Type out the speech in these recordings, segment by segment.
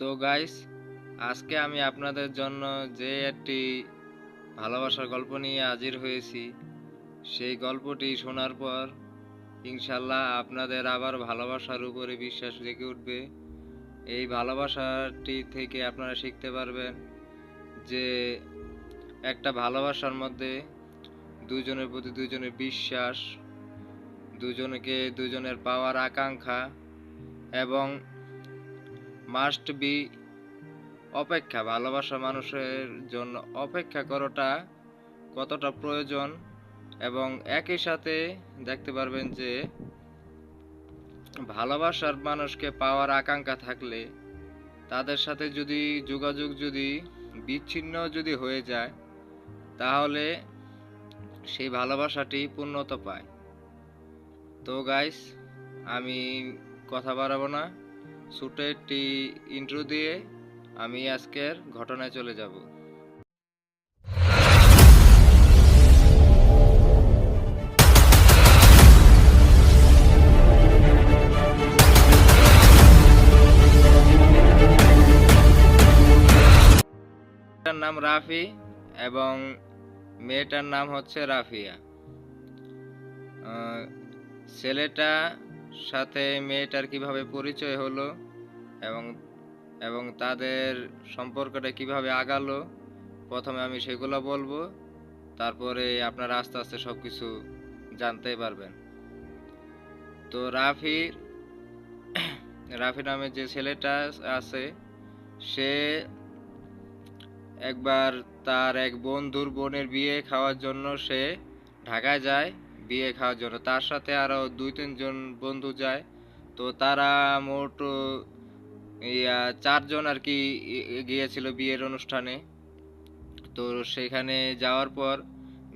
তো গাইস, আজকে আমি আপনাদের জন্য যে একটি ভালোবাসার গল্প নিয়ে হাজির হয়েছি, সেই গল্পটি শোনার পর ইনশাল্লাহ আপনাদের আবার ভালোবাসার উপরে বিশ্বাস জেগে উঠবে। এই ভালোবাসাটি থেকে আপনারা শিখতে পারবেন যে একটা ভালোবাসার মধ্যে দুজনের প্রতি দুজনের বিশ্বাস, দুজনের পাওয়ার আকাঙ্ক্ষা এবং মাস্ট বি অপেক্ষা, ভালোবাসা মানুষের জন্য অপেক্ষা করাটা কতটা প্রয়োজন। এবং একই সাথে দেখতে পারবেন যে ভালোবাসার মানুষকে পাওয়ার আকাঙ্ক্ষা থাকলে তাদের সাথে যদি যোগাযোগ যদি বিচ্ছিন্ন যদি হয়ে যায়, তাহলে সেই ভালোবাসাটি পূর্ণতা পায়। তো গাইস, আমি কথা বাড়াবো না, ছোট একটি ইন্ট্রো দিয়ে আমি আজকের ঘটনায় চলে যাব। মেয়েটার নাম রাফি এবং মেয়েটার নাম হচ্ছে রাফিয়া। ছেলেটার সাথে মেয়েটার কিভাবে পরিচয় হলো এবং এবং তাদের সম্পর্কটা কিভাবে আগালো, প্রথমে আমি সেগুলো বলবো, তারপরে আপনারা আস্তে আস্তে সবকিছু জানতে পারবেন। তো রাফি নামে যে ছেলেটা আছে, সে একবার তার এক বন্ধুর বোনের বিয়ে খাওয়ার জন্য সে ঢাকায় যায় বিয়ে খাওয়ার জন্য। তার সাথে আরো 2-3 জন বন্ধু যায়। তো তারা মোট 4 জন আর কি গিয়েছিল বিয়ের অনুষ্ঠানে। তো সেখানে যাওয়ার পর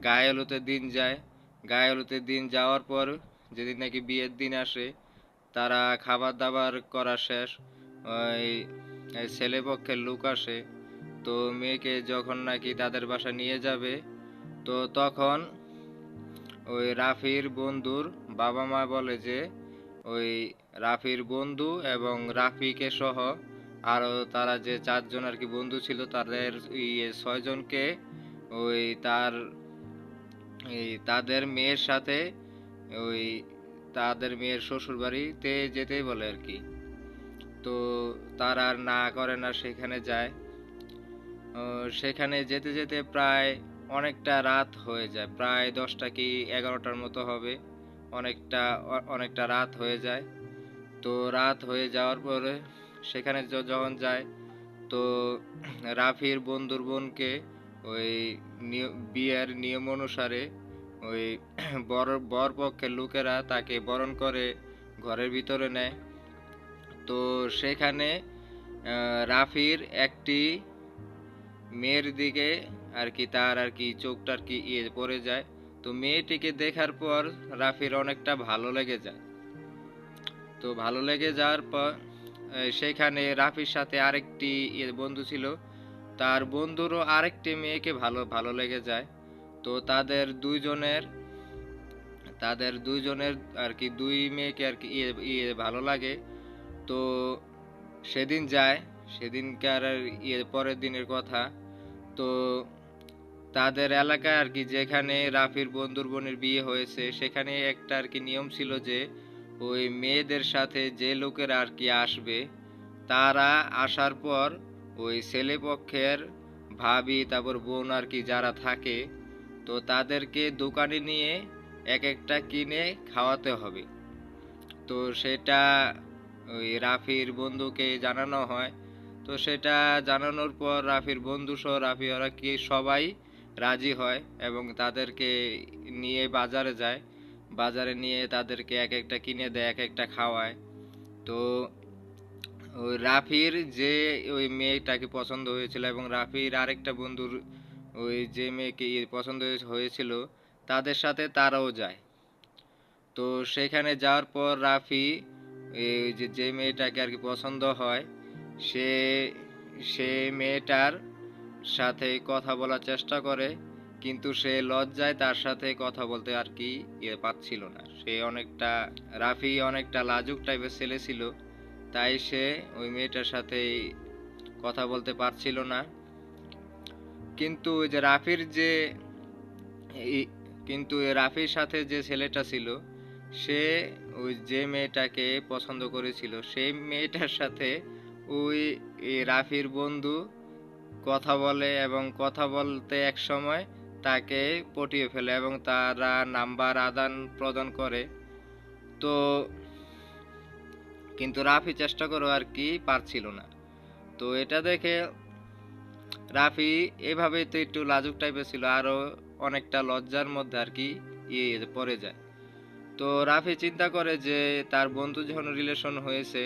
গায়ে হলুদের দিন যায়। গায়ে হলুদের দিন যাওয়ার পর যেদিন নাকি বিয়ের দিন আসে, তারা খাবার দাবার করা শেষ, ওই ছেলে পক্ষের লোক আসে। তো মেয়েকে যখন নাকি তাদের বাসায় নিয়ে যাবে, তো তখন ওই রাফির বন্ধুর বাবা মা বলে যে ওই রাফির বন্ধু এবং রাফিকে সহ আরো তারা যে 4 জন আর কি বন্ধু ছিল, তাদের 6 জনকে ওই তাদের মেয়ের সাথে ওই তাদের মেয়ের শ্বশুর বাড়িতে যেতে বলে আর কি। তো তারা আর না করে না, সেখানে যায়। সেখানে যেতে যেতে প্রায় অনেকটা রাত হয়ে যায়, প্রায় 10টা কি 11টার মতো হবে। অনেকটা রাত হয়ে যায়। তো রাত হয়ে যাওয়ার পরে সেখানে যখন যায়, তো রাফির বন্ধুর বোনকে ওই বিয়ের নিয়ম অনুসারে ওই বর পক্ষের লোকেরা তাকে বরণ করে ঘরের ভিতরে নেয়। তো সেখানে রাফির একটি মেয়ের দিকে আর কি তার আর কি চোখটা আর কি পড়ে যায়। তো মেয়েটিকে দেখার পর রাফির অনেকটা ভালো লেগে যায়। তো ভালো লেগে যাওয়ার পর সেখানে রাফির সাথে আরেকটি বন্ধু ছিল, তার বন্ধুরও আরেকটি মেয়েকে ভালো ভালো লেগে যায়। তো তাদের দুইজনের আর কি দুই মেয়েকে আর কি ভালো লাগে। তো সেদিন যায়, সেদিনকার পরের দিনের কথা। তো তাদের এলাকায় আর কি যেখানে রাফির বন্ধুর বোনের বিয়ে হয়েছে, সেখানে একটা আর কি নিয়ম ছিল যে ওই মেয়েদের সাথে যে লোকেরা আর কি আসবে, তারা আসার পর ওই ছেলে পক্ষের ভাবি তারপর বোন আর কি যারা থাকে, তো তাদেরকে দোকানে নিয়ে এক একটা কিনে খাওয়াতে হবে। তো সেটা ওই রাফির বন্ধুকে জানানো হয়। তো সেটা জানানোর পর রাফির বন্ধু সহ রাফি ওরা কি সবাই রাজি হয় এবং তাদেরকে নিয়ে বাজারে যায়। বাজারে নিয়ে তাদেরকে এক একটা কিনে দেয়, এক একটা খাওয়ায়। তো ওই রাফির যে ওই মেয়েটাকে পছন্দ হয়েছিল এবং রাফির আরেকটা বন্ধুর ওই যে মেয়েকে পছন্দ হয়েছিল, তাদের সাথে তারাও যায়। তো সেখানে যাওয়ার পর রাফি এই যে মেয়েটাকে আর কি পছন্দ হয়, সে সে মেয়েটার সাথে কথা বলার চেষ্টা করে, কিন্তু সে লজ্জায় তার সাথে কথা বলতে আর কি পাচ্ছিল না। রাফি অনেকটা লাজুক টাইপের ছেলে ছিল, তাই সে ওই মেয়েটার সাথে কথা বলতে পারছিল না। কিন্তু ওই যে রাফির যে এই- কিন্তু এই রাফির সাথে যে ছেলেটা ছিল, সে ওই যে মেয়েটাকে পছন্দ করেছিল সেই মেয়েটার সাথে ওই এই রাফির বন্ধু কথা বলে এবং কথা বলতে এক সময় তাকে পটিয়ে ফেলে এবং তারা নাম্বার আদান প্রদান করে। তো কিন্তু রাফি চেষ্টা করেও আর কি পারছিল না। তো এটা দেখে রাফি এভাবেই তো একটু লাজুক টাইপের ছিল, আরো অনেকটা লজ্জার মধ্যে আর কি পড়ে যায়। তো রাফি চিন্তা করে যে তার বন্ধু যখন রিলেশন হয়েছে,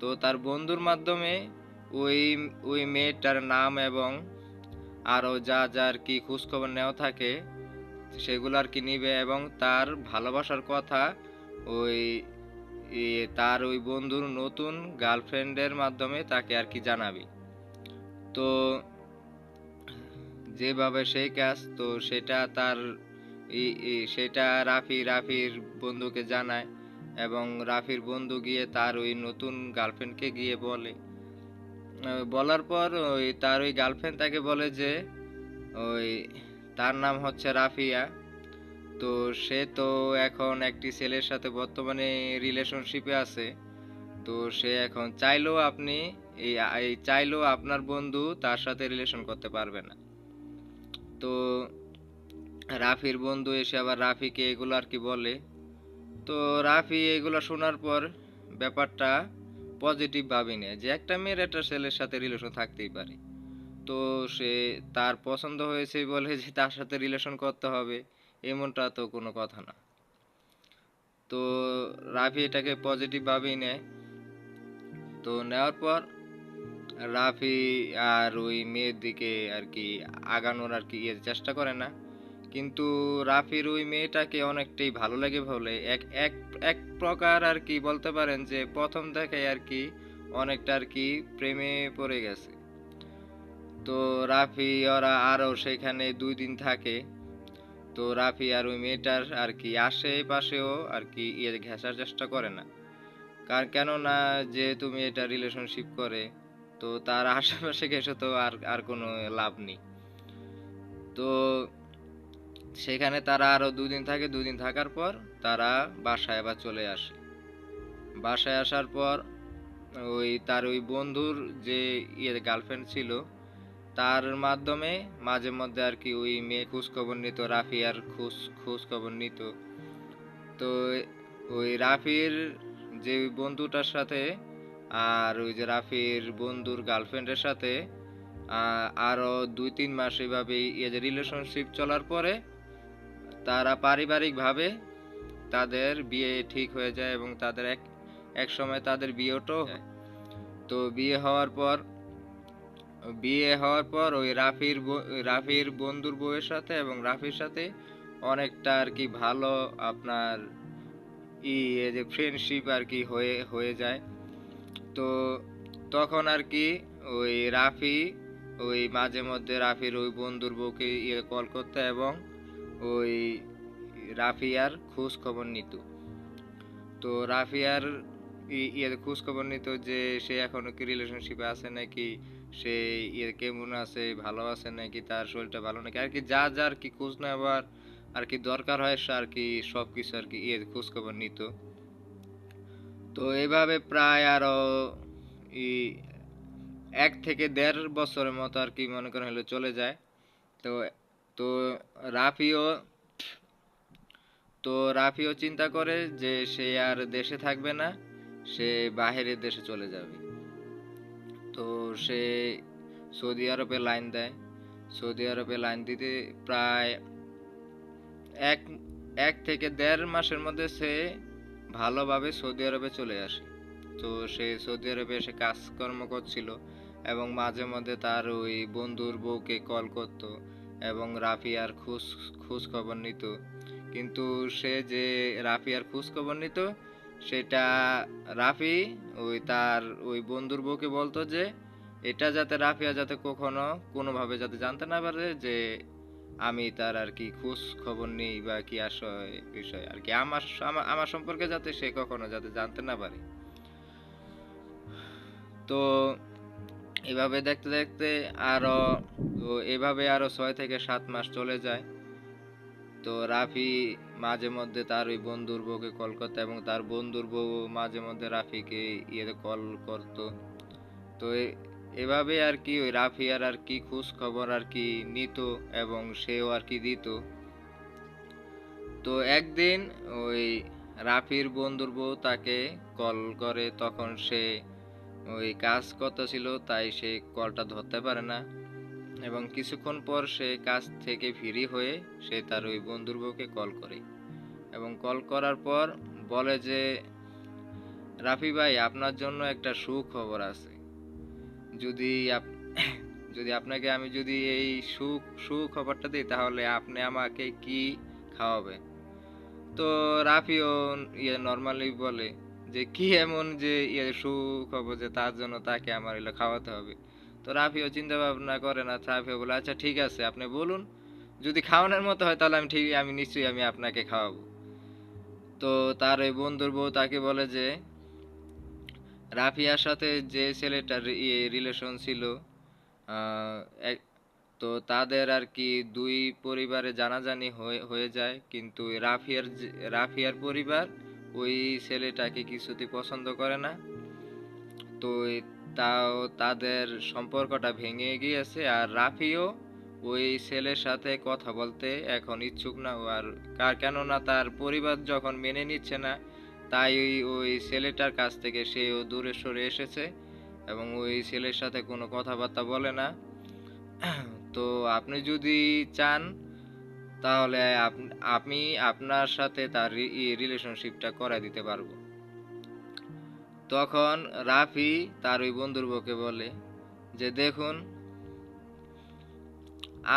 তো তার বন্ধুর মাধ্যমে ওই ওই মেয়েটার নাম এবং আরো যা যা আর কি খোঁজ খবর নেওয়া থাকে সেগুলো আর কি নিবে এবং তার ভালোবাসার কথা ওই তার ওই বন্ধুর নতুন গার্লফ্রেন্ডের মাধ্যমে তাকে আর কি জানাবে। তো যেভাবে সেই কাজ, তো সেটা তার সেটা রাফির বন্ধুকে জানায় এবং রাফির বন্ধু গিয়ে তার ওই নতুন গার্লফ্রেন্ডকে গিয়ে বলে। বলার পর ওই তার ওই গার্লফ্রেন্ড তাকে বলে যে ওই তার নাম হচ্ছে রাফিয়া। তো সে তো এখন একটি ছেলের সাথে বর্তমানে রিলেশনশিপে আছে। তো সে এখন চাইলেও আপনি এই এই চাইলেও আপনার বন্ধু তার সাথে রিলেশন করতে পারবে না। তো রাফির বন্ধু এসে আবার রাফিকে এগুলো আর কি বলে। তো রাফি এগুলো শোনার পর ব্যাপারটা পজিটিভ ভাবে নেয় যে একটা মেয়ের একটা ছেলের সাথে রিলেশন থাকতেই পারে। তো সে তার পছন্দ হয়েছে বলে যে তার সাথে রিলেশন করতে হবে এমনটা তো কোনো কথা না। তো রাফি এটাকে পজিটিভ ভাবেই নেয়। তো নেওয়ার পর রাফি আর ওই মেয়ের দিকে আর কি আগানোর আর কি চেষ্টা করে না। কিন্তু রাফির ওই মেয়েটাকে অনেকটাই ভালো লাগে বলে এক এক এক প্রকার আর কি বলতে পারেন যে প্রথম দেখায় আর কি অনেকটা আর কি প্রেমে পড়ে গেছে। তো রাফি ওরা আরো সেখানে 2 দিন থাকে। তো রাফি আর ওই মেয়েটার আর কি আশেপাশেও আর কি ঘেঁষার চেষ্টা করে না, কার কেননা যেহেতু মেয়েটা রিলেশনশিপ করে, তো তার আশেপাশে ঘেঁষে তো আর আর কোনো লাভ নেই। তো সেখানে তারা আরো 2 দিন থাকে, 2 দিন থাকার পর তারা বাসায় আবার চলে আসে। বাসায় আসার পর ওই তার ওই বন্ধুর যে গার্লফ্রেন্ড ছিল তার মাধ্যমে মাঝে মধ্যে আর কি ওই মেয়ে খোঁজ খবর নিত, রাফি আর খোঁজ খোঁজ খবর নিত। তো ওই রাফির যে ওই বন্ধুটার সাথে আর ওই যে রাফির বন্ধুর গার্লফ্রেন্ডের সাথে আরো 2-3 মাস এইভাবেই যে রিলেশনশিপ চলার পরে তারা পারিবারিকভাবে তাদের বিয়ে ঠিক হয়ে যায় এবং তাদের এক এক সময় তাদের বিয়েটাও হয়। তো বিয়ে হওয়ার পর ওই রাফির বন্ধুর বউয়ের সাথে এবং রাফির সাথে অনেকটা আর কি ভালো আপনার এই যে ফ্রেন্ডশিপ আর কি হয়ে হয়ে যায়। তো তখন আর কি ওই রাফি ওই মাঝে মধ্যে রাফির ওই বন্ধুর বউকে কল করতো এবং ওই রাফিয়ার খোঁজ খবর নিত। তো রাফিয়ার খোঁজ খবর নিত যে সে এখনো কি রিলেশনশিপে আছে নাকি, সে কেমন আছে, ভালো আছে নাকি, তার শরীরটা ভালো নাকি, আর কি যা যা আর কি খোঁজ নেওয়ার আর কি দরকার হয় সে আর কি সবকিছু আর কি খোঁজ খবর নিত। তো এইভাবে প্রায় আরো ই 1 থেকে 1.5 বছরের মতো আর কি মনে করেন হলো চলে যায়। তো তো রাফিও রাফিও চিন্তা করে যে সে আর দেশে থাকবে না, সে বাহিরের দেশে চলে যাবে। তো সে সৌদি আরবে লাইন দেয়। সৌদি আরবে লাইন দিতে প্রায় এক 1 থেকে 1.5 মাসের মধ্যে সে ভালোভাবে সৌদি আরবে চলে আসে। তো সে সৌদি আরবে এসে কাজকর্ম করছিল এবং মাঝে মধ্যে তার ওই বন্ধুর বউকে কল করত এবং রাফিয়ার খোঁজ খোঁজ খবর নিত। কিন্তু সে যে রাফিয়ার খোঁজ খবর নিত সেটা রাফি ওই তার ওই বন্ধুর বউকে বলতো যে এটা যাতে রাফিয়া যাতে কখনো কোনোভাবে যাতে জানতে না পারে যে আমি তার আর কি খোঁজ খবর নেই বা কি আসয় বিষয় আর কি আমার আমার সম্পর্কে যাতে সে কখনো যাতে জানতে না পারে। তো এভাবে দেখতে দেখতে আরো এভাবে আরো 6 থেকে 7 মাস চলে যায়। তো রাফি মাঝে মধ্যে তার ওই বন্ধুর বউকে কল করতো এবং তার বন্ধুর বউ মাঝে মধ্যে রাফিকে কল করতো। তো এভাবে আর কি ওই রাফি আর কি খোঁজ খবর আর কি নিত এবং সেও আর কি দিত। তো একদিন ওই রাফির বন্ধুর বউ তাকে কল করে, তখন সে ওই কাজ করতেছিল তাই সে কলটা ধরতে পারে না এবং কিছুক্ষণ পর সে কাজ থেকে ফ্রি হয়ে সে তার ওই বন্ধুর বউকে কল করে এবং কল করার পর বলে যে রাফি ভাই, আপনার জন্য একটা সুখবর আছে। যদি যদি আপনাকে আমি যদি এই সুখবরটা দিই তাহলে আপনি আমাকে কি খাওয়াবেন? তো রাফিও নর্মালি বলে যে কি এমন যে সুখবর যে তার জন্য তাকে আমার এগুলো খাওয়াতে হবে। তো রাফিও চিন্তা ভাবনা করে না, রাফিও বলে আচ্ছা ঠিক আছে, আপনি বলুন, যদি খাওয়ানোর মতো হয় তাহলে আমি নিশ্চয়ই আমি আপনাকে খাওয়াবো। তো তার ওই বন্ধুর বউ তাকে বলে যে রাফিয়ার সাথে যে ছেলেটার রিলেশন ছিল, আহ, এক- তো তাদের আর কি দুই পরিবারে জানাজানি হয়ে যায়, কিন্তু রাফিয়ার পরিবার ওই ছেলেটাকে কিছুতেই পছন্দ করে না। তো তাও তাদের সম্পর্কটা ভেঙে গিয়েছে আর রাফিও ওই ছেলের সাথে কথা বলতে এখন ইচ্ছুক না। আর কেননা তার পরিবার যখন মেনে নিচ্ছে না, তাই ওই ছেলেটার কাছ থেকে সেও দূরে সরে এসেছে এবং ওই ছেলের সাথে কোনো কথাবার্তা বলে না। তো আপনি যদি চান তাহলে আমি আপনার সাথে তার রিলেশনশিপটা করায় দিতে পারবো। তখন রাফি তার ওই বন্ধুর বউকে বলে যে দেখুন,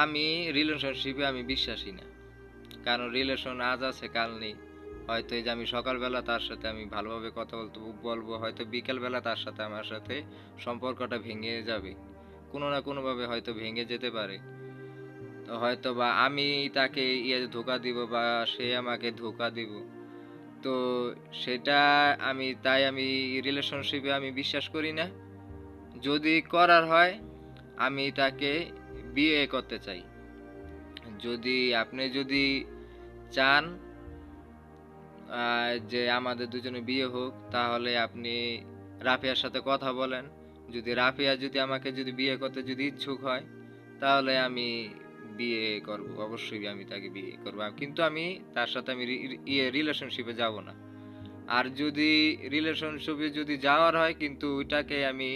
আমি রিলেশনশিপে আমি বিশ্বাসী না, কারণ রিলেশন আজ আছে কাল নেই। হয়তো এই যে আমি সকালবেলা তার সাথে আমি ভালোভাবে কথা বলবো, হয়তো বিকেলবেলা তার সাথে আমার সাথে সম্পর্কটা ভেঙে যাবে, কোনো না কোনোভাবে হয়তো ভেঙে যেতে পারে। তো হয়তো বা আমি তাকে ধোকা দিব বা সে আমাকে ধোকা দিব। তো সেটা আমি রিলেশনশিপে আমি বিশ্বাস করি না। যদি করার হয় আমি তাকে বিয়ে করতে চাই। আপনি যদি চান যে আমাদের দুজনে বিয়ে হোক, তাহলে আপনি রাফিয়ার সাথে কথা বলেন। রাফিয়া যদি আমাকে বিয়ে করতে ইচ্ছুক হয়, তাহলে আমি বিয়ে করব, অবশ্যই আমি তাকে বিয়ে করব, কিন্তু আমি তার সাথে আমি রিলেশনশিপে যাব না। আর যদি রিলেশনশিপে যাওয়ার হয়, কিন্তু ওইটাকে আমি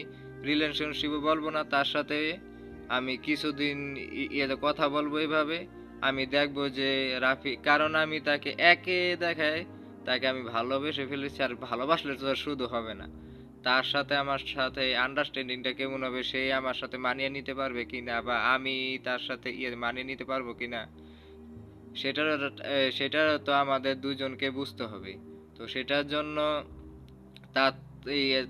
রিলেশনশিপে বলবো না, তার সাথে আমি কিছুদিন কথা বলবো এভাবে। আমি দেখবো যে রাফি, কারণ আমি তাকে একে দেখায় তাকে আমি ভালোবেসে ফেলেছি, আর ভালোবাসলে তো আর শুধু হবে না, তার সাথে আমার সাথে আন্ডারস্ট্যান্ডিংটা কেমন হবে, সে আমার সাথে মানিয়ে নিতে পারবে কিনা বা আমি তার সাথে মানিয়ে নিতে পারবো কিনা, সেটারও সেটারও তো আমাদের দুজনকে বুঝতে হবে। তো সেটার জন্য তার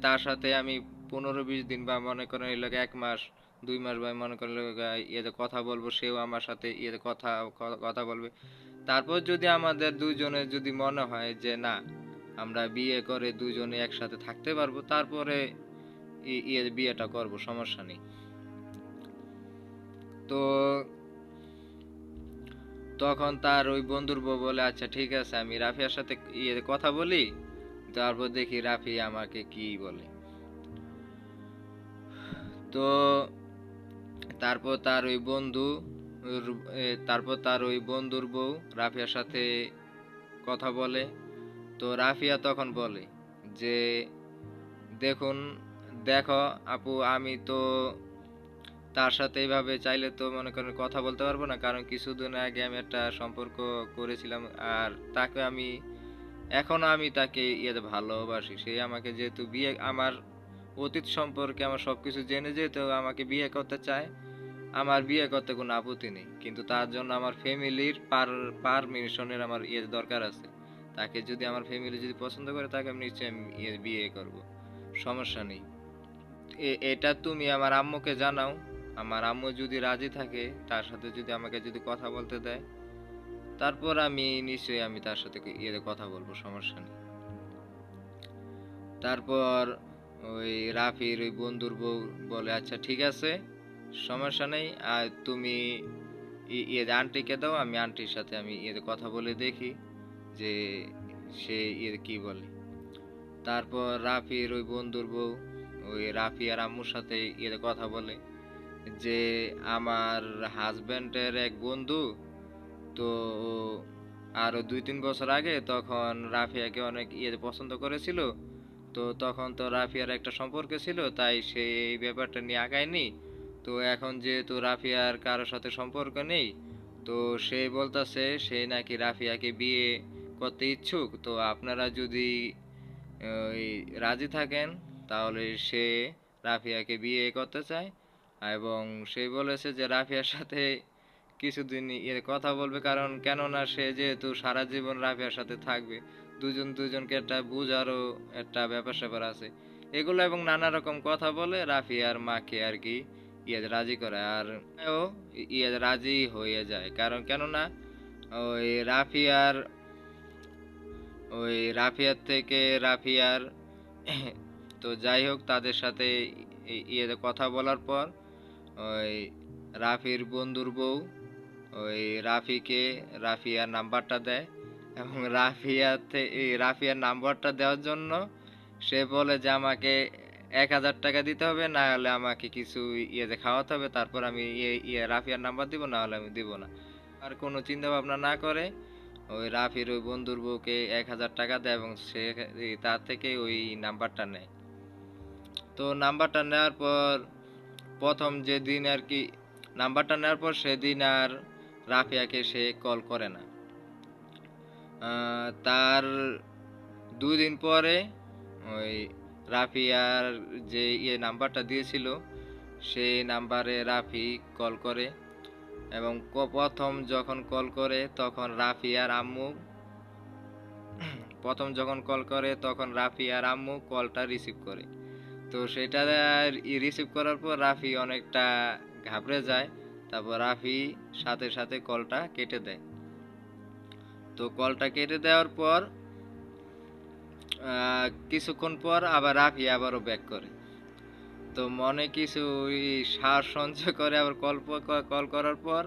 তার সাথে আমি 15-20 দিন বা মনে করেন 1 মাস 2 মাস বা মনে করেন কথা বলবো, সেও আমার সাথে কথা বলবে। তারপর যদি আমাদের দুজনের মনে হয় যে না, আমরা বিয়ে করে দুজনে একসাথে থাকতে পারবো, তারপরে বিয়েটা করব, সমস্যা নেই। তো তখন তার ওই বন্ধুর বউ বলে আচ্ছা ঠিক আছে, আমি রাফিয়ার সাথে কথা বলি, তারপর দেখি রাফি আমাকে কি বলে। তো তারপর তার ওই বন্ধু তারপর তার ওই বন্ধুর বউ রাফিয়ার সাথে কথা বলে। তো রাফিয়া তখন বলে যে দেখুন, দেখো আপু, আমি তো তার সাথে এইভাবে চাইলে তো মনে করেন কথা বলতে পারবো না, কারণ কিছুদিন আগে আমি একটা সম্পর্ক করেছিলাম, আর তাকে এখনো আমি তাকে ভালোবাসি। সে আমাকে যেহেতু আমার অতীত সম্পর্কে আমার সবকিছু জেনে যেহেতু আমাকে বিয়ে করতে চায়, আমার বিয়ে করতে কোনো আপত্তি নেই, কিন্তু তার জন্য আমার ফ্যামিলির পারমিশনের আমার দরকার আছে। তাকে যদি আমার ফ্যামিলি পছন্দ করে, তাকে আমি নিশ্চয়ই বিয়ে করব, সমস্যা নেই। এটা তুমি আমার আম্মুকে জানাও। আমার আম্মু যদি রাজি থাকে, তার সাথে আমাকে কথা বলতে দেয়, তারপর আমি নিশ্চয়ই তার সাথে কথা বলবো, সমস্যা নেই। তারপর ওই রাফির ওই বন্ধুর বউ বলে আচ্ছা ঠিক আছে, সমস্যা নেই, আর তুমি আন্টিকে দাও, আমি আন্টির সাথে আমি কথা বলে দেখি যে সে কি বলে। তারপর রাফির ওই বন্ধুর বউ ওই রাফি আর আম্মুর সাথে কথা বলে যে আমার হাজবেন্ডের এক বন্ধু, তো আরো 2-3 বছর আগে তখন রাফিয়াকে অনেক পছন্দ করেছিল। তো তখন তো রাফিয়ার একটা সম্পর্ক ছিল, তাই সে এই ব্যাপারটা নিয়ে আগায়নি। তো এখন যেহেতু রাফিয়ার কারোর সাথে সম্পর্ক নেই, তো সে বলতাছে সে নাকি রাফিয়াকে বিয়ে করতে ইচ্ছুক। তো আপনারা যদি ওই রাজি থাকেন তাহলে সে রাফিয়াকে বিয়ে করতে চায়, এবং সে বলেছে যে রাফিয়ার সাথে কিছুদিন কথা বলবে, কারণ কেননা সে যেহেতু সারা জীবন রাফিয়ার সাথে থাকবে, দুজন দুজনকে একটা বুঝারও একটা ব্যাপার স্যাপার আছে এগুলো, এবং নানা রকম কথা বলে রাফিয়ার মাকে আর কি রাজি করে। আর ও রাজি হয়ে যায়, কারণ কেননা ওই রাফিয়ার থেকে রাফিয়ার তো যাই হোক, তাদের সাথে কথা বলার পর ওই রাফির বন্ধুর বউ ওই রাফিয়ার নাম্বারটা দেয়, এবং রাফিয়ার নাম্বারটা দেওয়ার জন্য সে বলে যে আমাকে 1,000 টাকা দিতে হবে, না হলে আমাকে কিছু খাওয়াতে হবে, তারপর আমি রাফিয়ার নাম্বার দিব, না হলে আমি দিব না। আর কোনো চিন্তা ভাবনা না করে ওই রাফির ওই বন্ধুর বউকে 1,000 টাকা দেয়, এবং সে তার থেকে ওই নাম্বারটা নেয়। তো নাম্বারটা নেওয়ার পর প্রথম যেদিন আর কি নাম্বারটা নেওয়ার পর সেদিন আর রাফিয়াকে সে কল করে না। তার 2 দিন পরে ওই রাফিয়ার যে নাম্বারটা দিয়েছিল সেই নাম্বারে রাফি কল করে, এবং প্রথম যখন কল করে তখন রাফি আর আম্মু কলটা রিসিভ করে। তো সেটা রিসিভ করার পর রাফি অনেকটা ঘাবড়ে যায়, তারপর রাফি সাথে সাথে কলটা কেটে দেয়। তো কলটা কেটে দেওয়ার পর কিছুক্ষণ পর আবার রাফি আবারও ব্যাক করে। তো মনে কিছু সাহস সঞ্চয় করে আবার কল করার পর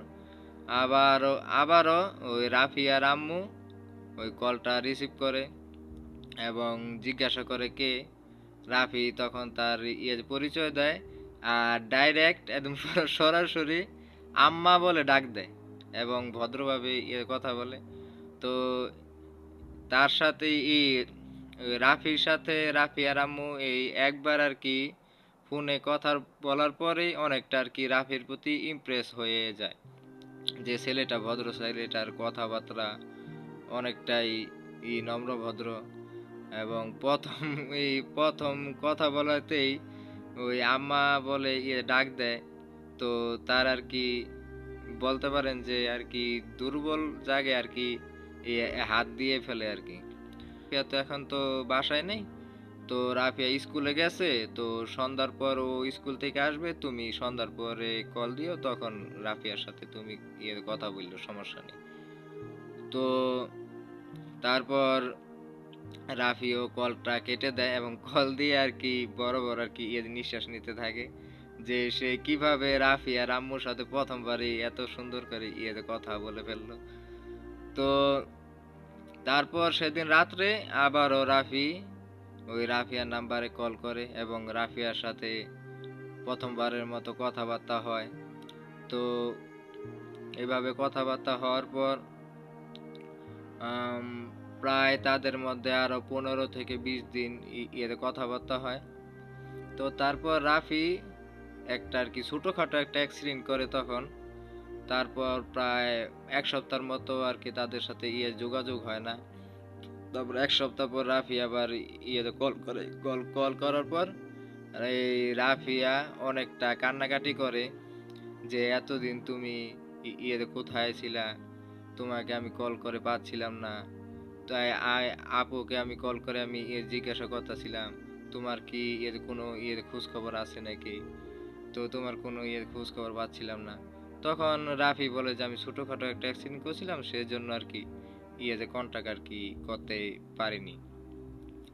আবারও ওই রাফি আর আম্মু ওই কলটা রিসিভ করে এবং জিজ্ঞাসা করে কে। রাফি তখন তার পরিচয় দেয়, আর ডাইরেক্ট একদম সরাসরি আম্মা বলে ডাক দেয় এবং ভদ্রভাবে কথা বলে। তো তার সাথে রাফির সাথে রাফি আর আম্মু এই একবার আর কি ফোনে কথা বলার পরেই অনেকটা আর কি রাফির প্রতি ইমপ্রেস হয়ে যায়, যে ছেলেটা ভদ্র, ছেলেটার কথাবার্তা অনেকটাই নম্র ভদ্র, এবং প্রথম কথা বলাতেই ওই আম্মা বলে ডাক দেয়। তো তার আর কি বলতে পারেন যে আর কি দুর্বল জায়গায় আর কি হাত দিয়ে ফেলে আর কি। তো এখন তো বাসায় নেই, তো রাফিয়া স্কুলে গেছে, তো সন্ধ্যার পর ও স্কুল থেকে আসবে, তুমি সন্ধ্যার পরে কল দিও, তখন রাফিয়ার সাথে তুমি কথা বললো, সমস্যা নেই। তো তারপর রাফিও কলটা কেটে দেয় এবং কল দিয়ে আর কি বড় বড় আর কি নিঃশ্বাস নিতে থাকে, যে সে কিভাবে রাফি আর আম্মুর সাথে প্রথমবারই এত সুন্দর করে কথা বলে ফেললো। তো তারপর সেদিন রাত্রে আবারও ওই রাফিয়ার নাম্বারে কল করে এবং রাফিয়ার সাথে প্রথমবারের মতো কথাবার্তা হয়। তো এভাবে কথাবার্তা হওয়ার পর প্রায় তাদের মধ্যে আরো 15 থেকে 20 দিন কথাবার্তা হয়। তো তারপর রাফি একটা আর কি ছোটখাটো একটা অ্যাক্সিডেন্ট করে তখন। তারপর প্রায় 1 সপ্তাহের মতো আর কি তাদের সাথে যোগাযোগ হয় না। তারপর 1 সপ্তাহ পর রাফি আবার কল করে, কল করার পর এই রাফিয়া অনেকটা কান্নাকাটি করে যে এতদিন তুমি কোথায় ছিলা, তোমাকে আমি কল করে পাচ্ছিলাম না, তাই আপুকে আমি কল করে আমি জিজ্ঞাসা করতেছিলাম তোমার কি কোনো খোঁজ খবর আছে নাকি, তো তোমার কোনো খোঁজ খবর পাচ্ছিলাম না। তখন রাফি বলে যে আমি ছোটখাটো একটা অ্যাক্সিডেন্ট করছিলাম, সেজন্য আর কি কন্টাক্ট আর কি করতে পারিনি।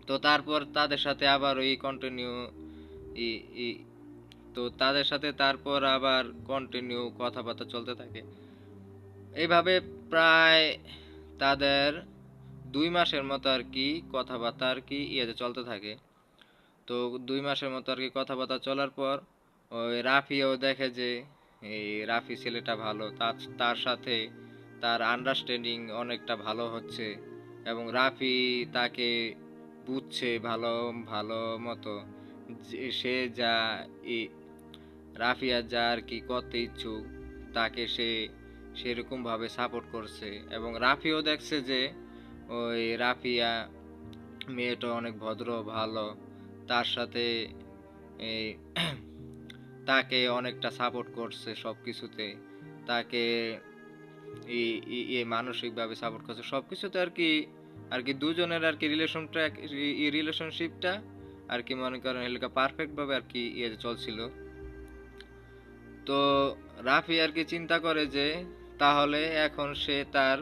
তো তারপর তাদের সাথে আবার ওই কন্টিনিউ তো তাদের সাথে তারপর আবার কন্টিনিউ কথাবার্তা চলতে থাকে। এইভাবে প্রায় তাদের 2 মাসের মতো আর কি কথাবার্তা আর কি চলতে থাকে। তো 2 মাসের মতো আর কি কথাবার্তা চলার পর ওই রাফিও দেখে যে এই রাফি ছেলেটা ভালো, তার তার সাথে তার আন্ডারস্ট্যান্ডিং অনেকটা ভালো হচ্ছে, এবং রাফি তাকে বুঝছে ভালো ভালো মতো, যে সে যা ই- রাফিয়া যা আর কি করতে ইচ্ছুক তাকে সে সেরকম ভাবে সাপোর্ট করছে। এবং রাফিও দেখছে যে ওই রাফিয়া মেয়েটা অনেক ভদ্র ভালো, তার সাথে এই তাকে অনেকটা সাপোর্ট করছে সবকিছুতে, তাকে মানসিকভাবে সাপোর্ট করছে সবকিছুতে আর কি। আর কি দুজনের আর কি রিলেশনশিপটা আর কি মনে করেন এলাকা পারফেক্ট ভাবে আর কি চলছিল। তো রাফি আর কি চিন্তা করে যে তাহলে এখন সে তার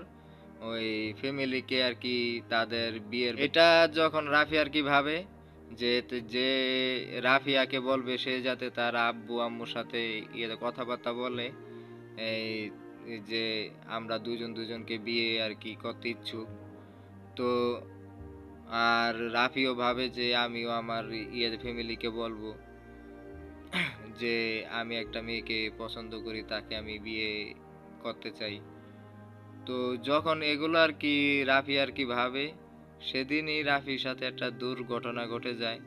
ওই ফ্যামিলিকে আর কি তাদের বিয়ের এটা যখন রাফি আর কি ভাবে যে যে রাফিয়াকে বলবে সে যাতে তার আব্বু আম্মুর সাথে কথাবার্তা বলে এই যে আমরা দুজন দুজনকে বিয়ে আর কি করতে ইচ্ছুক। তো আর রাফিও ভাবে যে আমিও আমার ফ্যামিলিকে বলবো যে আমি একটা মেয়েকে পছন্দ করি, তাকে আমি বিয়ে করতে চাই। তো যখন এগুলো আর কি রাফি আর কি ভাবে, সেদিনই রাফির সাথে একটা দুর্ঘটনা ঘটে যায়।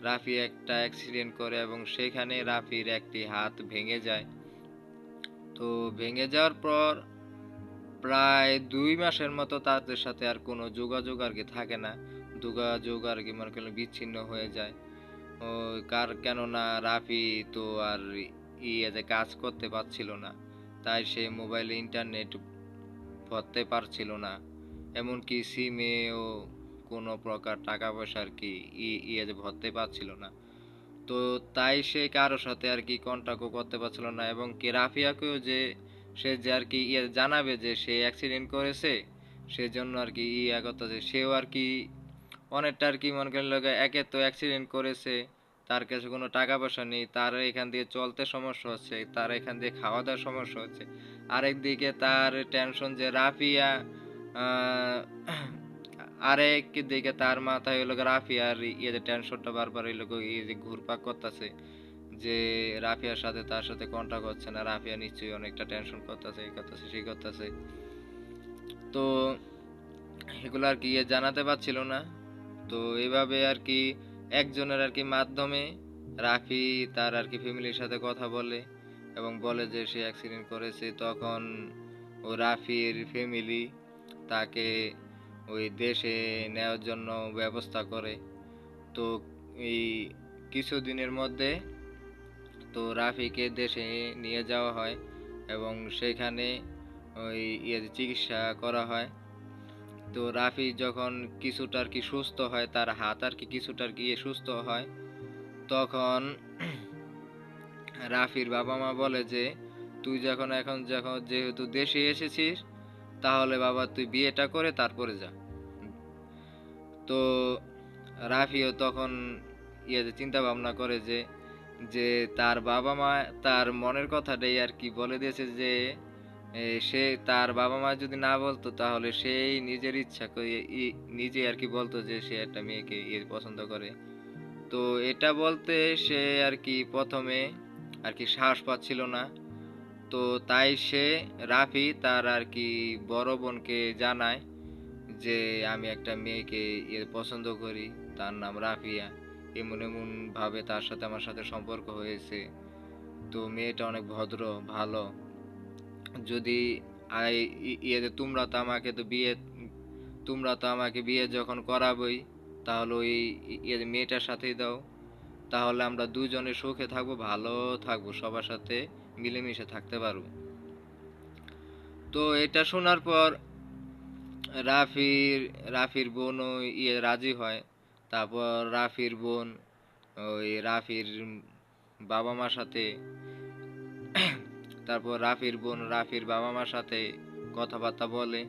রাফি একটা অ্যাক্সিডেন্ট করে এবং সেখানে রাফির একটি হাত ভেঙে যায়। তো ভেঙে যাওয়ার পর প্রায় 2 মাসের মতো তাদের সাথে আর কোনো যোগাযোগ আর কি থাকে না, যোগাযোগ আর কি মনে করলে বিচ্ছিন্ন হয়ে যায়। ও কেননা রাফি তো আর যে কাজ করতে পারছিল না, তাই সে মোবাইলে ইন্টারনেট ভরতে পারছিল না, এমনকি সিমেও কোনো প্রকার টাকা পয়সা আর কি ভরতে পারছিল না। তো তাই সে কারো সাথে আর কি কন্টাক্টও করতে পারছিল না, এবং কি রাফিয়াকেও যে সে যে আর কি জানাবে যে সে অ্যাক্সিডেন্ট করেছে, সেজন্য আর কি করতেছে সেও আর কি অনেকটা আর কি মনে করেন লোকে, একে তো অ্যাক্সিডেন্ট করেছে, তার কাছে কোনো টাকা পয়সা নেই, তার এখান দিয়ে চলতে সমস্যা হচ্ছে, তার এখান দিয়ে খাওয়া দাওয়ার সমস্যা হচ্ছে। আরেক দিকে তার টেনশন যে রাফিয়া আহ, আরেক দিকে তার মাথায় হইলো রাফিয়ার যে টেনশনটা বারবার হইলো যে ঘুরপাক করতেছে, যে রাফিয়ার সাথে তার সাথে কন্টাক্ট হচ্ছে না, রাফিয়া নিশ্চয়ই অনেকটা টেনশন করতেছে, এই করতেছে সেই করতেছে। তো এগুলো আর কি জানাতে পারছিল না। তো এইভাবে আর কি একজনের আর কি মাধ্যমে রাফি তার আর কি ফ্যামিলির সাথে কথা বলে এবং বলে যে সে অ্যাক্সিডেন্ট করেছে। তখন ও রাফির ফ্যামিলি তাকে ওই দেশে নেওয়ার জন্য ব্যবস্থা করে। তো এই কিছুদিনের মধ্যে তো রাফিকে দেশে নিয়ে যাওয়া হয় এবং সেখানে ওই চিকিৎসা করা হয়। তো রাফি যখন কিছুটা আর কি সুস্থ হয়, তার হাত আর কি কিছুটা আর কি সুস্থ হয়, তখন রাফির বাবা মা বলে যে তুই এখন যেহেতু দেশে এসেছিস, তাহলে বাবা তুই বিয়েটা করে তারপরে যা। তো রাফিও তখন চিন্তা ভাবনা করে যে যে তার বাবা মা তার মনের কথাটাই আর কি বলে দিয়েছে যে সে তার বাবা মা যদি না বলতো তাহলে সেই নিজের ইচ্ছা করে নিজে আর কি বলতো যে সে একটা মেয়েকে পছন্দ করে। তো এটা বলতে সে আর কি প্রথমে আর কি সাহস পাচ্ছিল না। তো তাই সে রাফি তার আর কি বড় বোনকে জানায় যে আমি একটা মেয়েকে পছন্দ করি, তার নাম রাফিয়া, এমন এমন ভাবে তার সাথে আমার সাথে সম্পর্ক হয়েছে। তো মেয়েটা অনেক ভদ্র ভালো, যদি আই তোমরা তো আমাকে বিয়ে যখন করাবোই, তাহলে ওই মেয়েটার সাথেই দাও, তাহলে আমরা দুজনে সুখে থাকবো, ভালো থাকবো, সবার সাথে মিলেমিশে থাকতে পারবো। তো এটা শোনার পর রাফির রাফির বোন ওই রাজি হয়। তারপর রাফির বোন ওই রাফির বাবা মার সাথে তারপর রাফির বোন রাফির বাবা মার সাথে কথাবার্তা বলে।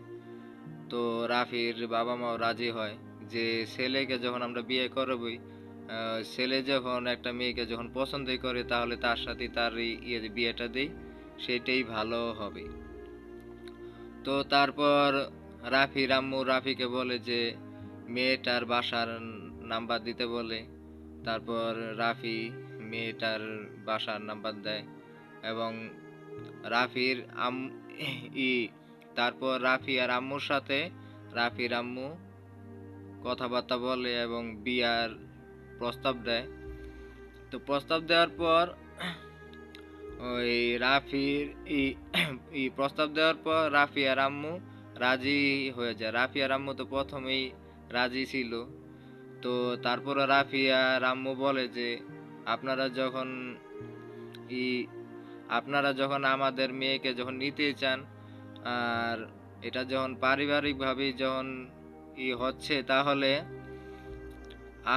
তো রাফির বাবা মাও রাজি হয় যে ছেলেকে যখন আমরা বিয়ে করবই, ছেলে যখন একটা মেয়েকে যখন পছন্দই করে তাহলে তার সাথে তার বিয়েটা দেই, সেটাই ভালো হবে। তো তারপর রাফির আম্মু রাফিকে বলে যে মেয়েটার বাসার নাম্বার দিতে বলে। তারপর রাফি মেয়েটার বাসার নাম্বার দেয় এবং রাফির আম ই তারপর রাফি আর আম্মুর সাথে রাফির আম্মু কথাবার্তা বলে এবং বিয়ার প্রস্তাব দেয়। তো প্রস্তাব দেওয়ার পর ওই রাফির ই ই প্রস্তাব দেওয়ার পর রাফি আর আম্মু রাজি হয়ে যায়। রাফি আর আম্মু তো প্রথমেই রাজি ছিল। তো তারপর রাফি আর আম্মু বলে যে আপনারা যখন ই আপনারা যখন আমাদের মেয়েকে যখন নিতে চান, আর এটা যখন পারিবারিকভাবে যখন হচ্ছে, তাহলে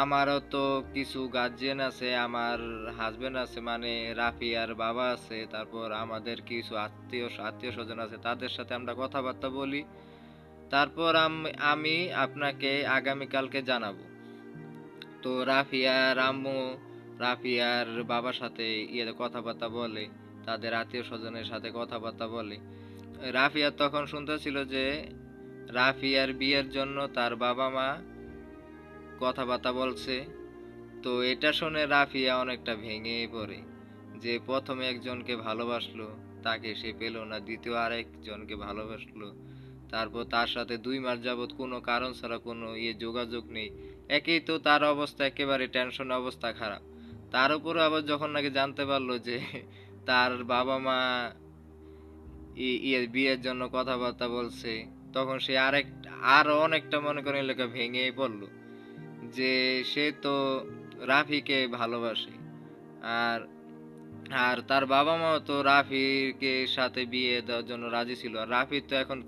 আমারও তো কিছু গার্জিয়ান আছে, আমার হাজবেন্ড আছে, মানে রাফিয়ার বাবা আছে, তারপর আমাদের কিছু আত্মীয় স্বজন আছে, তাদের সাথে আমরা কথাবার্তা বলি। তারপর আমি আপনাকে আগামীকালকে জানাবো। তো রাফিয়ার আম্মু রাফিয়ার বাবার সাথে কথাবার্তা বলে, তাদের আত্মীয় স্বজনের সাথে কথাবার্তা বলে। রাফিয়া তখন শুনতেছিল যে রাফিয়ার বিয়ের জন্য তার বাবা মা কথাবার্তা বলছে। তো এটা শুনে রাফিয়া অনেকটা ভেঙে পড়ে যে প্রথমে একজনকে ভালোবাসলো, তাকে সে পেল না, দ্বিতীয় আরেকজনকে ভালোবাসলো, তারপর তার সাথে 2 মাস যাবত কোনো কারণ ছাড়া কোনো যোগাযোগ নেই। একেই তো তার অবস্থা একেবারে টেনশন, অবস্থা খারাপ। তার উপরে আবার যখন নাকি জানতে পারলো যে তার বাবা মা বিয়ের জন্য কথাবার্তা বলছে, তখন সে আরো অনেকটা মনে করেন এলাকা ভেঙে পড়লো যে সে তো রাফিকে ভালোবাসে। আর আর তার বাবা মাও তো রাফিকে সাথে বিয়ে দেওয়ার জন্য রাজি ছিল। আর রাফির তো এখন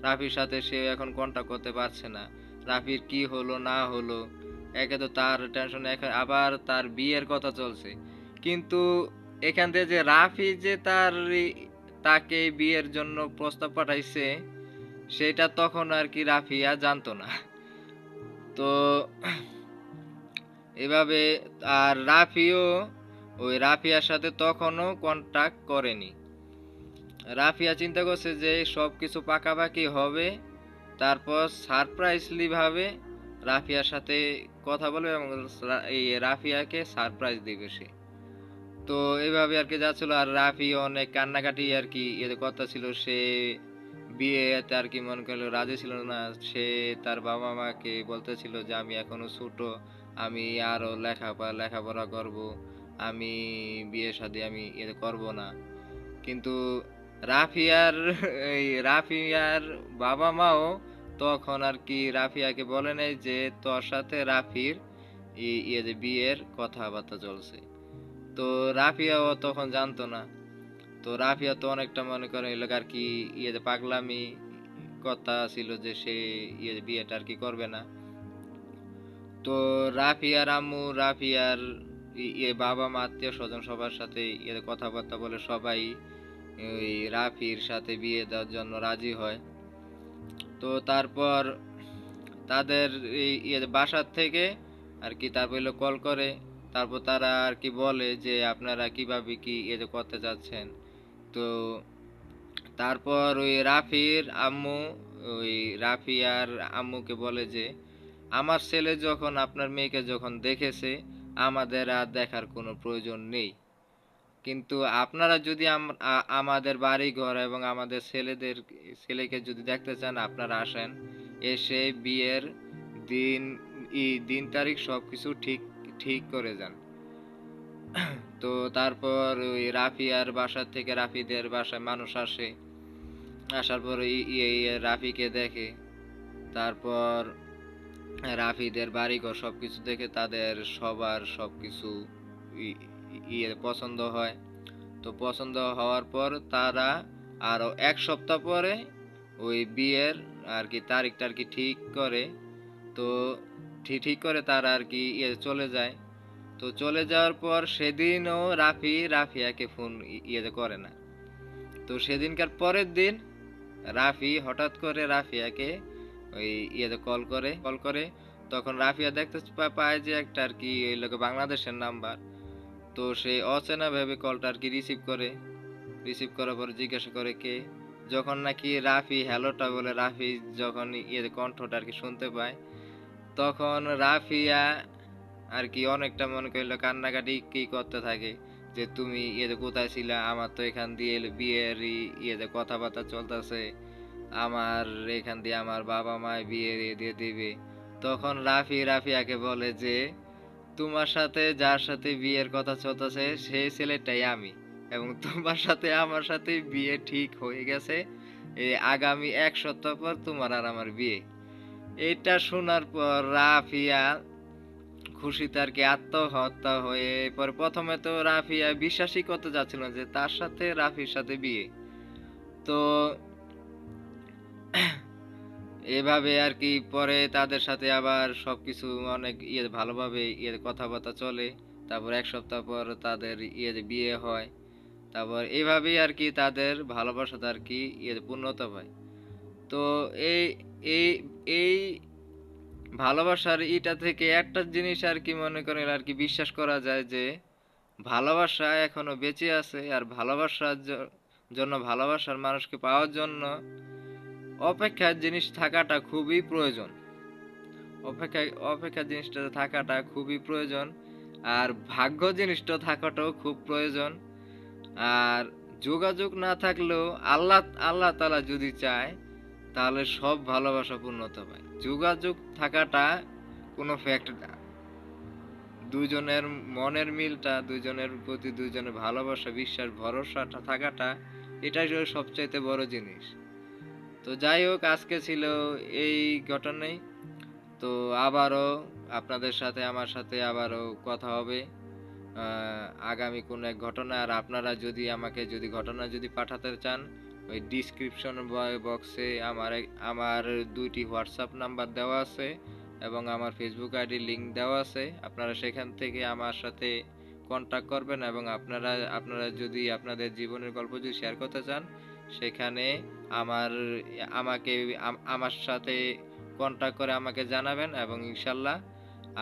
রাফির সাথে সে এখন কন্টাক্ট করতে পারছে না। রাফির কি হলো না হলো, একে তো তার টেনশন, এখন আবার তার বিয়ের কথা চলছে। কিন্তু এখান থেকে যে রাফি যে তাকে বিয়ের জন্য প্রস্তাব পাঠাইছে, সেটা তখন আর কি রাফিয়া জানতো না। তো এভাবে আর রাফিও ওই রাফিয়ার সাথে তখনও কন্টাক্ট করেনি। রাফিয়া চিন্তা করছে যে সবকিছু পাকাপাকি হবে, তারপর সারপ্রাইজলি ভাবে রাফিয়ার সাথে কথা বলবে এবং এই রাফিয়াকে সারপ্রাইজ দিবে সে। তো এইভাবে আর কি যাচ্ছিল। আর রাফি অনেক কান্নাকাটি আর কি কথা ছিল, সে বিয়েতে আর কি মনে করলো রাজি ছিল না। সে তার বাবা মাকে বলতেছিল যে আমি এখনো ছোট, আমি আরো লেখাপড়া করব, আমি বিয়ে শাদী আমি করব না। কিন্তু রাফিয়ার রাফিয়ার বাবা মাও তখন আর কি রাফিয়াকে বলে নাই যে তোর সাথে রাফির বিয়ের কথাবার্তা চলছে। তো রাফিয়াও তখন জানতো না। তো রাফিয়া তো অনেকটা মনে করে আর কি পাগলামি কথা ছিল যে সে বিয়েটা আর কি করবে না। তো রাফিয়ার আম্মু রাফিয়ার বাবা মা আত্মীয় স্বজন সবার সাথে কথাবার্তা বলে সবাই ওই রাফির সাথে বিয়ে দেওয়ার জন্য রাজি হয়। তো তারপর তাদের বাসার থেকে আর কি তারপর কল করে, তারপর তারা আর কি বলে যে আপনারা কিভাবে কি করতে চাচ্ছেন। তো তারপর ওই রাফির আম্মু ওই রাফিয়ার আম্মুকে বলে যে আমার ছেলে যখন আপনার মেয়েকে যখন দেখেছে, আমাদের আর দেখার কোনো প্রয়োজন নেই। কিন্তু আপনারা যদি আমাদের বাড়ি ঘর এবং আমাদের ছেলেকে যদি দেখতে চান, আপনারা আসেন, এসে বিয়ের দিন দিন তারিখ সবকিছু ঠিক ঠিক করে যান। তো তারপর ওই রাফিয়ার বাসা থেকে রাফিদের বাসায় মানুষ আসে, আসার পর রাফিকে দেখে। তারপর রাফিদের বাড়িঘর সবকিছু দেখে তাদের সবার সবকিছু পছন্দ হয়। তো পছন্দ হওয়ার পর তারা আরো 1 সপ্তাহ পরে ওই বিয়ের আর কি তারিখটা আর কি ঠিক করে। তো ঠিক করে তারা আর কি চলে যায়। তো চলে যাওয়ার পর সেদিনও রাফিয়াকে ফোন করে না। তো সেদিনকার পরের দিন রাফি হঠাৎ করে রাফিয়াকে ওই কল করে তখন রাফিয়া দেখতে পায় যে একটা আর কি এই লোকে বাংলাদেশের নাম্বার। তো সে অচেনা ভেবে কলটা আর কি রিসিভ করে। রিসিভ করার পর জিজ্ঞাসা করে কে। যখন নাকি রাফি হ্যালোটা বলে, রাফি যখন কণ্ঠটা আর কি শুনতে পায়, তখন রাফিয়া আর কি অনেকটা মনে করলো কান্নাকাটি কি করতে থাকে যে তুমি কোথায় ছিলা, আমার তো এখান দিয়ে বিয়ের কথাবার্তা চলতেছে, আমার এখান দিয়ে আমার বাবা মায় বিয়ে দিয়ে দিবে। তখন রাফিয়াকে বলে যে তোমার সাথে যার সাথে বিয়ের কথা চলতেছে সেই ছেলেটাই আমি, এবং তোমার সাথে আমার সাথে বিয়ে ঠিক হয়ে গেছে, এই আগামী 1 সপ্তাহ পর তোমার আর আমার বিয়ে। এটা শোনার পর রাফিয়া খুশিতে আর কি আত্মহত্যা হয়ে পরে। প্রথমে তো রাফিয়া বিশ্বাসই করতে যাচ্ছিল না যে তার সাথে রাফির সাথে বিয়ে। তো এভাবে আর কি পরে তাদের সাথে আবার সবকিছু অনেক ভালোভাবে কথাবার্তা চলে। তারপর 1 সপ্তাহ পর তাদের বিয়ে হয়। তারপর এইভাবেই আর কি তাদের ভালোবাসাটা আর কি পূর্ণতা পায়। তো এই এই এই ভালোবাসার ইটা থেকে একটা জিনিস আর কি মনে করেন আর কি বিশ্বাস করা যায় যে ভালোবাসা এখনো বেঁচে আছে। আর ভালোবাসার জন্য, ভালোবাসার মানুষকে পাওয়ার জন্য অপেক্ষার জিনিস থাকাটা খুবই প্রয়োজন। অপেক্ষা জিনিসটা থাকাটা খুবই প্রয়োজন। আর ভাগ্য জিনিসটা থাকাটাও খুব প্রয়োজন। আর যোগাযোগ না থাকলেও আল্লাহ আল্লাহ তাআলা যদি চায় তাহলে সব ভালোবাসা পূর্ণতা পায়। যোগাযোগ থাকাটা কোনো ফ্যাক্ট না। দুইজনের মনের মিলটা, দুইজনের প্রতি দুইজনের ভালোবাসা, বিশ্বাস, ভরসাটা থাকাটা, এটাই হলো সবচাইতে বড় জিনিস। তো যাই হোক, আজকে ছিল এই ঘটনাই। তো আবারও আপনাদের সাথে আমার সাথে আবারও কথা হবে আগামী কোন এক ঘটনা। আর আপনারা যদি আমাকে ঘটনা পাঠাতে চান, ওই ডিসক্রিপশন বক্সে আমার 2টি হোয়াটসঅ্যাপ নাম্বার দেওয়া আছে এবং আমার ফেসবুক আইডি লিংক দেওয়া আছে। আপনারা সেখান থেকে আমার সাথে কন্টাক্ট করবেন এবং আপনারা যদি আপনাদের জীবনের গল্প যদি শেয়ার করতে চান, সেখানে আমার সাথে কন্টাক্ট করে আমাকে জানাবেন এবং ইনশাল্লাহ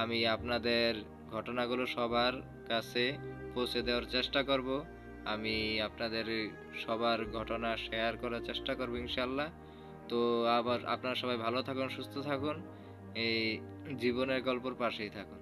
আমি আপনাদের ঘটনাগুলো সবার কাছে পৌঁছে দেওয়ার চেষ্টা করব। আমি আপনাদের সবার ঘটনা শেয়ার করার চেষ্টা করব ইনশাল্লাহ। তো আবার আপনারা সবাই ভালো থাকুন, সুস্থ থাকুন, এই জীবনের গল্পের পাশেই থাকুন।